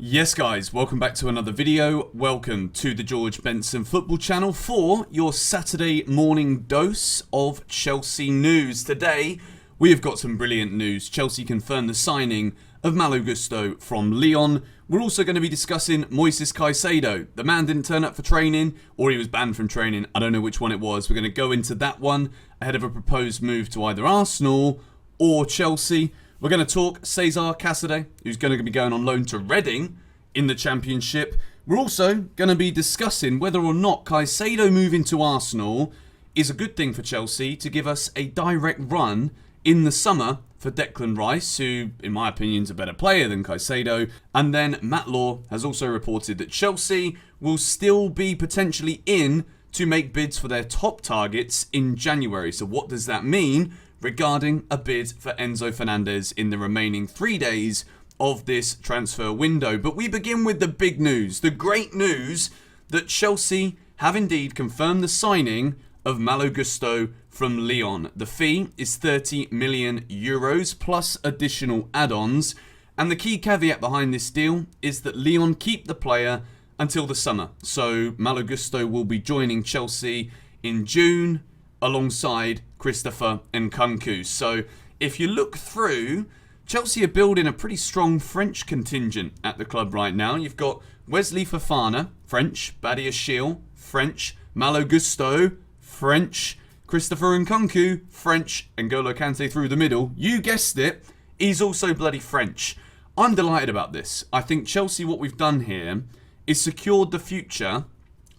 Yes guys, welcome back to another video. Welcome to the George Benson Football Channel for your Saturday morning dose of Chelsea news. Today, we have got some brilliant news. Chelsea confirmed the signing of Malo Gusto from Lyon. We're also going to be discussing Moises Caicedo. The man didn't turn up for training, or he was banned from training. I don't know which one it was. We're going to go into that one ahead of a proposed move to either Arsenal or Chelsea. We're going to talk César Caicedo, who's going to be going on loan to Reading in the Championship. We're also going to be discussing whether or not Caicedo moving to Arsenal is a good thing for Chelsea to give us a direct run in the summer for Declan Rice, who, in my opinion, is a better player than Caicedo. And then Matt Law has also reported that Chelsea will still be potentially in to make bids for their top targets in January. So what does that mean regarding a bid for Enzo Fernandez in the remaining 3 days of this transfer window? But we begin with the big news, the great news that Chelsea have indeed confirmed the signing of Malo Gusto from Lyon. The fee is 30 million euros plus additional add-ons, and the key caveat behind this deal is that Lyon keep the player until the summer. So Malo Gusto will be joining Chelsea in June alongside Christopher Nkunku. So if you look through, Chelsea are building a pretty strong French contingent at the club right now. You've got Wesley Fofana, French, Badiashile, French, Malo Gusto, French, Christopher Nkunku, French, and N'Golo Kante through the middle. You guessed it, he's also bloody French. I'm delighted about this. I think Chelsea, what we've done here is secured the future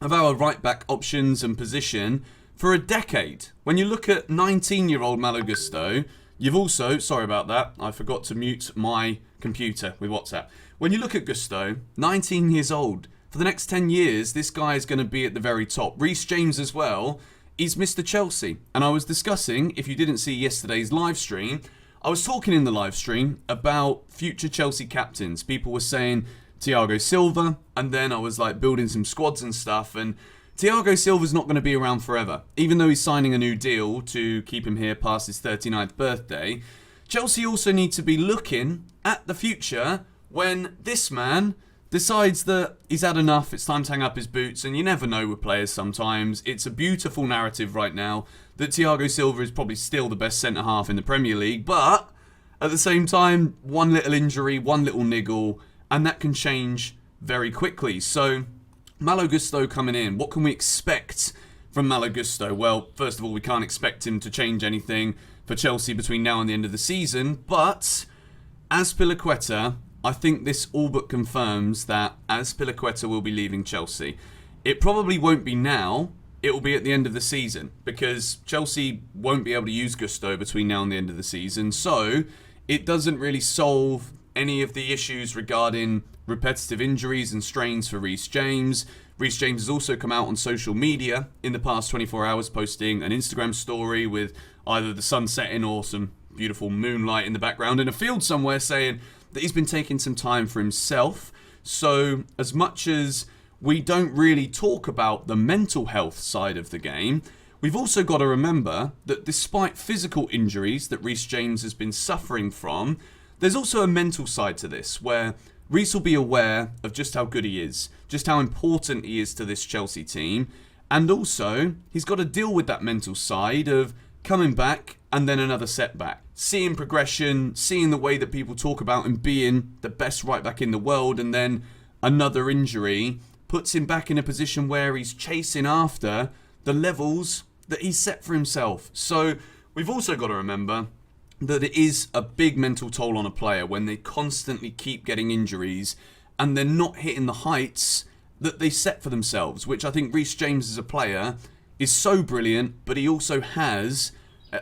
of our right-back options and position for a decade. When you look at 19-year-old Malo Gusto, you've also, sorry about that, I forgot to mute my computer with WhatsApp. When you look at Gusto, 19 years old, for the next 10 years, this guy is going to be at the very top. Rhys James as well is Mr. Chelsea. And I was discussing, if you didn't see yesterday's live stream, I was talking in the live stream about future Chelsea captains. People were saying Thiago Silva, and then I was like building some squads and stuff, and Thiago Silva's not going to be around forever. Even though he's signing a new deal to keep him here past his 39th birthday, Chelsea also need to be looking at the future when this man decides that he's had enough, it's time to hang up his boots, and you never know with players sometimes. It's a beautiful narrative right now that Thiago Silva is probably still the best centre-half in the Premier League, but at the same time, one little injury, one little niggle, and that can change very quickly. So Malo Gusto coming in, what can we expect from Malo Gusto? Well, first of all, we can't expect him to change anything for Chelsea between now and the end of the season, but Azpilicueta, I think this all but confirms that Azpilicueta will be leaving Chelsea. It probably won't be now, it will be at the end of the season, because Chelsea won't be able to use Gusto between now and the end of the season, so it doesn't really solve any of the issues regarding repetitive injuries and strains for Rhys James. Rhys James has also come out on social media in the past 24 hours posting an Instagram story with either the sun setting or some beautiful moonlight in the background in a field somewhere, saying that he's been taking some time for himself. So as much as we don't really talk about the mental health side of the game, we've also got to remember that despite physical injuries that Rhys James has been suffering from, there's also a mental side to this, where Rhys will be aware of just how good he is, just how important he is to this Chelsea team, and also he's got to deal with that mental side of coming back and then another setback. Seeing progression, seeing the way that people talk about him being the best right back in the world, and then another injury puts him back in a position where he's chasing after the levels that he's set for himself. So we've also got to remember that it is a big mental toll on a player when they constantly keep getting injuries and they're not hitting the heights that they set for themselves, which I think Rhys James as a player is so brilliant, but he also has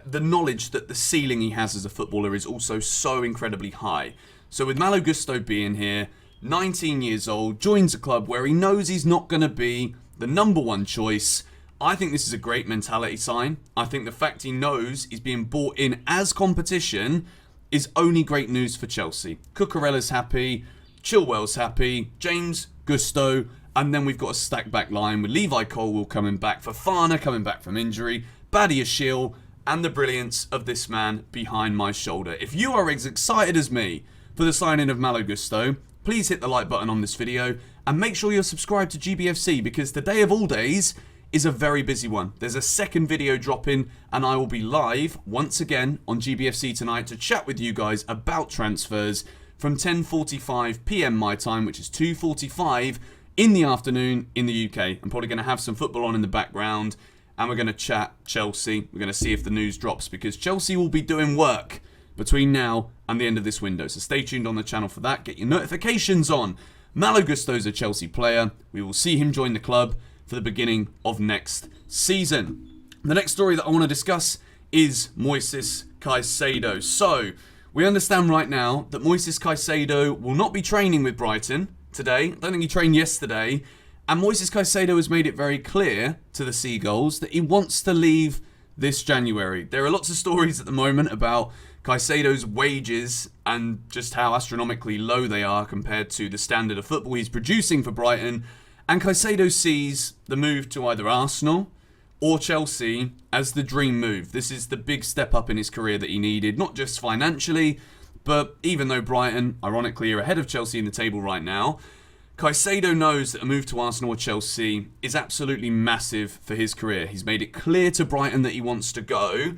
the knowledge that the ceiling he has as a footballer is also so incredibly high. So with Malo Gusto being here, 19 years old, joins a club where he knows he's not going to be the number one choice, I think this is a great mentality sign. I think the fact he knows he's being bought in as competition is only great news for Chelsea. Cucurella's happy, Chilwell's happy, James, Gusto, and then we've got a stacked back line with Levi Colwill coming back, Fofana coming back from injury, Badiashile, and the brilliance of this man behind my shoulder. If you are as excited as me for the signing of Malo Gusto, please hit the like button on this video and make sure you're subscribed to GBFC because today of all days is a very busy one. There's a second video dropping and I will be live once again on GBFC tonight to chat with you guys about transfers from 10:45 PM my time, which is 2:45 in the afternoon in the UK. I'm probably going to have some football on in the background and we're going to chat Chelsea. We're going to see if the news drops because Chelsea will be doing work between now and the end of this window. So stay tuned on the channel for that. Get your notifications on. Malo Gusto is a Chelsea player. We will see him join the club for the beginning of next season. The next story that I want to discuss is Moises Caicedo. So, we understand right now that Moises Caicedo will not be training with Brighton today. I don't think he trained yesterday. And Moises Caicedo has made it very clear to the Seagulls that he wants to leave this January. There are lots of stories at the moment about Caicedo's wages and just how astronomically low they are compared to the standard of football he's producing for Brighton. And Caicedo sees the move to either Arsenal or Chelsea as the dream move. This is the big step up in his career that he needed, not just financially, but even though Brighton, ironically, are ahead of Chelsea in the table right now, Caicedo knows that a move to Arsenal or Chelsea is absolutely massive for his career. He's made it clear to Brighton that he wants to go.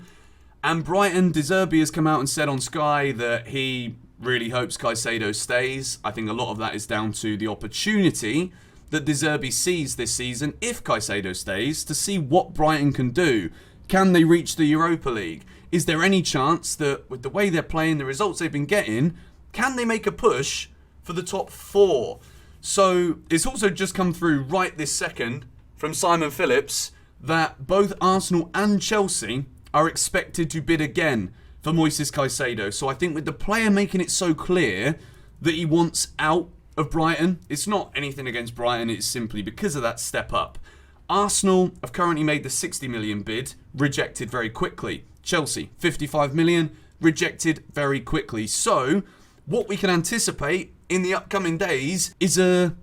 And Brighton, De Zerbi has come out and said on Sky that he really hopes Caicedo stays. I think a lot of that is down to the opportunity that De Zerbi sees this season, if Caicedo stays, to see what Brighton can do. Can they reach the Europa League? Is there any chance that with the way they're playing, the results they've been getting, can they make a push for the top 4? So it's also just come through right this second from Simon Phillips that both Arsenal and Chelsea are expected to bid again for Moises Caicedo. So I think with the player making it so clear that he wants out of Brighton, it's not anything against Brighton, it's simply because of that step up. Arsenal have currently made the 60 million bid, rejected very quickly. Chelsea, 55 million, rejected very quickly. So what we can anticipate in the upcoming days is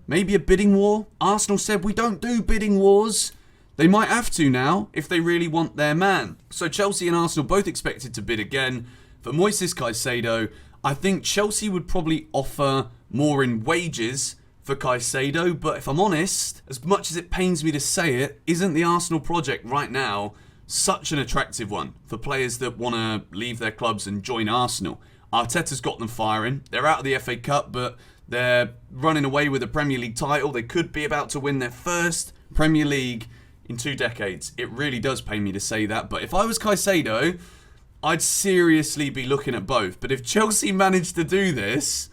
maybe a bidding war. Arsenal said we don't do bidding wars. They might have to now if they really want their man. So Chelsea and Arsenal both expected to bid again for Moises Caicedo. I think Chelsea would probably offer more in wages for Caicedo, but if I'm honest, as much as it pains me to say it, isn't the Arsenal project right now such an attractive one for players that want to leave their clubs and join Arsenal? Arteta's got them firing. They're out of the FA Cup, but they're running away with a Premier League title. They could be about to win their first Premier League in 2 decades. It really does pain me to say that, but if I was Caicedo, I'd seriously be looking at both. But if Chelsea managed to do this,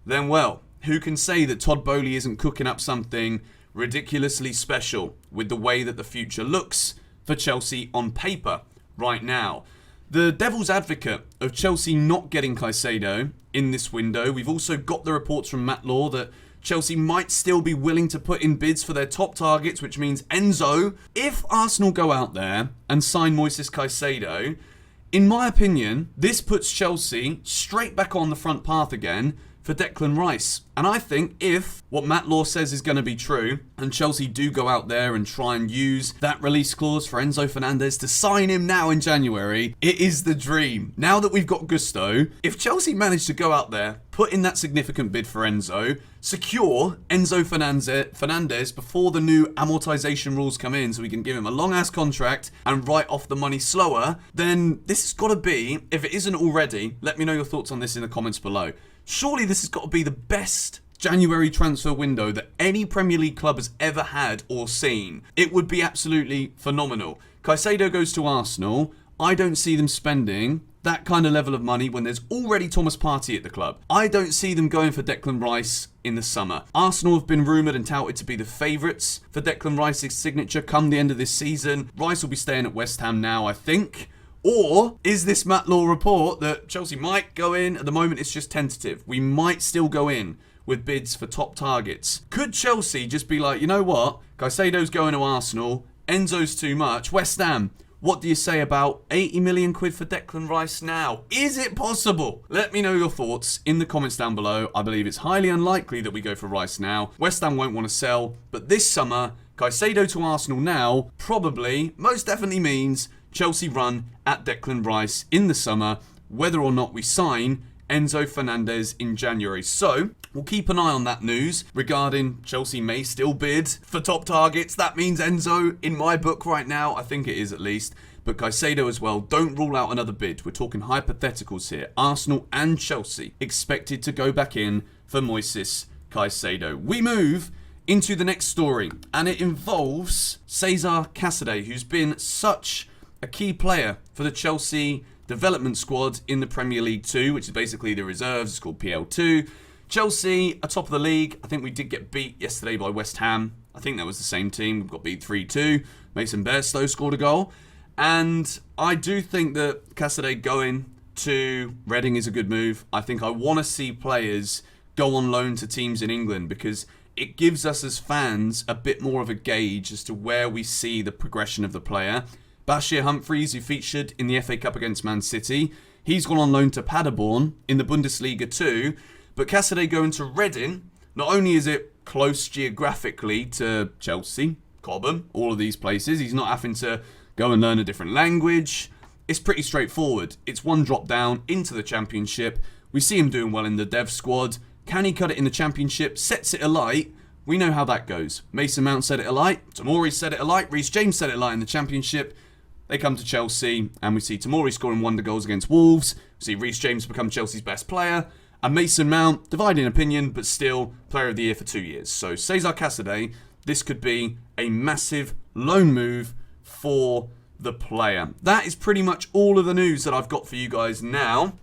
then well, who can say that Todd Boehly isn't cooking up something ridiculously special with the way that the future looks for Chelsea on paper right now? The devil's advocate of Chelsea not getting Caicedo in this window, we've also got the reports from Matt Law that Chelsea might still be willing to put in bids for their top targets, which means Enzo. If Arsenal go out there and sign Moises Caicedo, in my opinion, this puts Chelsea straight back on the front path again for Declan Rice. And I think if what Matt Law says is going to be true, and Chelsea do go out there and try and use that release clause for Enzo Fernandez to sign him now in January, it is the dream. Now that we've got Gusto, if Chelsea manage to go out there, put in that significant bid for Enzo, secure Enzo Fernandez before the new amortization rules come in so we can give him a long-ass contract and write off the money slower, then this has got to be, if it isn't already, let me know your thoughts on this in the comments below. Surely this has got to be the best January transfer window that any Premier League club has ever had or seen. It would be absolutely phenomenal. Caicedo goes to Arsenal. I don't see them spending that kind of level of money when there's already Thomas Partey at the club. I don't see them going for Declan Rice in the summer. Arsenal have been rumoured and touted to be the favourites for Declan Rice's signature come the end of this season. Rice will be staying at West Ham now, I think. Or is this Matt Law report that Chelsea might go in? At the moment, it's just tentative. We might still go in with bids for top targets. Could Chelsea just be like, you know what? Caicedo's going to Arsenal. Enzo's too much. West Ham, what do you say about 80 million quid for Declan Rice now? Is it possible? Let me know your thoughts in the comments down below. I believe it's highly unlikely that we go for Rice now. West Ham won't want to sell. But this summer, Caicedo to Arsenal now probably, most definitely means Chelsea run at Declan Rice in the summer, whether or not we sign Enzo Fernandez in January. So, We'll keep an eye on that news regarding Chelsea may still bid for top targets. That means Enzo, in my book right now, I think it is at least, but Caicedo as well. Don't rule out another bid. We're talking hypotheticals here. Arsenal and Chelsea expected to go back in for Moises Caicedo. We move into the next story, and it involves Moises Caicedo, who's been such a key player for the Chelsea development squad in the Premier League 2, which is basically the reserves. It's called PL2. Chelsea are top of the league. I think we did get beat yesterday by West Ham. I think that was the same team. We got beat 3-2. Mason Bairstow scored a goal. And I do think that Caicedo going to Reading is a good move. I think I want to see players go on loan to teams in England because it gives us as fans a bit more of a gauge as to where we see the progression of the player. Bashir Humphreys, who featured in the FA Cup against Man City, he's gone on loan to Paderborn in the Bundesliga too. But Caicedo going to Reading, not only is it close geographically to Chelsea, Cobham, all of these places, he's not having to go and learn a different language. It's pretty straightforward. It's one drop down into the Championship. We see him doing well in the dev squad. Can he cut it in the Championship? Sets it alight. We know how that goes. Mason Mount set it alight. Tomori set it alight. Rhys James set it alight in the Championship. They come to Chelsea and we see Tomori scoring wonder goals against Wolves. We see Rhys James become Chelsea's best player. And Mason Mount, dividing opinion, but still Player of the Year for 2 years. So Moises Caicedo, this could be a massive loan move for the player. That is pretty much all of the news that I've got for you guys now.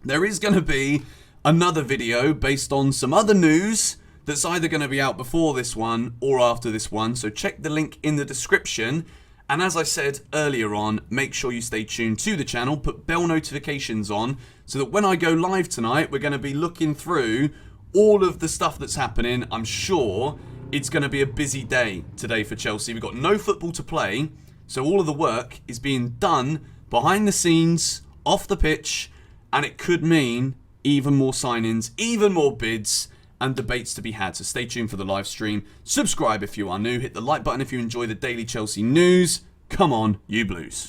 There is going to be another video based on some other news that's either going to be out before this one or after this one. So check the link in the description. And as I said earlier on, make sure you stay tuned to the channel, put bell notifications on, so that when I go live tonight, we're going to be looking through all of the stuff that's happening. I'm sure it's going to be a busy day today for Chelsea. We've got no football to play, so all of the work is being done behind the scenes, off the pitch, and it could mean even more signings, even more bids, and debates to be had. So stay tuned for the live stream. Subscribe if you are new. Hit the like button if you enjoy the daily Chelsea news. Come on, you Blues.